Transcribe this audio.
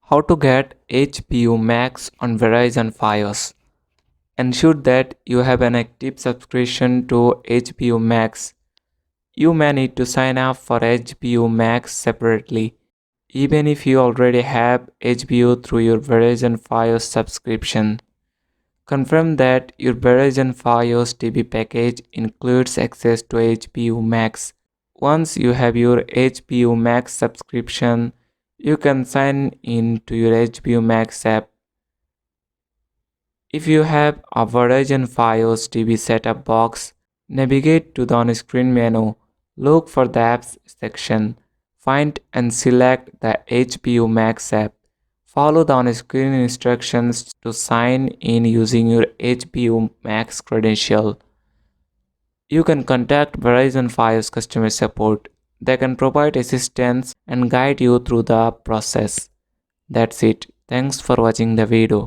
How to get HBO Max on Verizon Fios. Ensure that you have an active subscription to HBO Max. You may need to sign up for HBO Max separately, even if you already have HBO through your Verizon Fios subscription. Confirm that your Verizon Fios TV package includes access to HBO Max. Once you have your HBO Max subscription, you can sign in to your HBO Max app. If you have a Verizon Fios TV setup box, navigate to the on-screen menu, look for the apps section, find and select the HBO Max app. Follow the on-screen instructions to sign in using your HBO Max credential. You can contact Verizon Fios customer support. They can provide assistance and guide you through the process. That's it. Thanks for watching the video.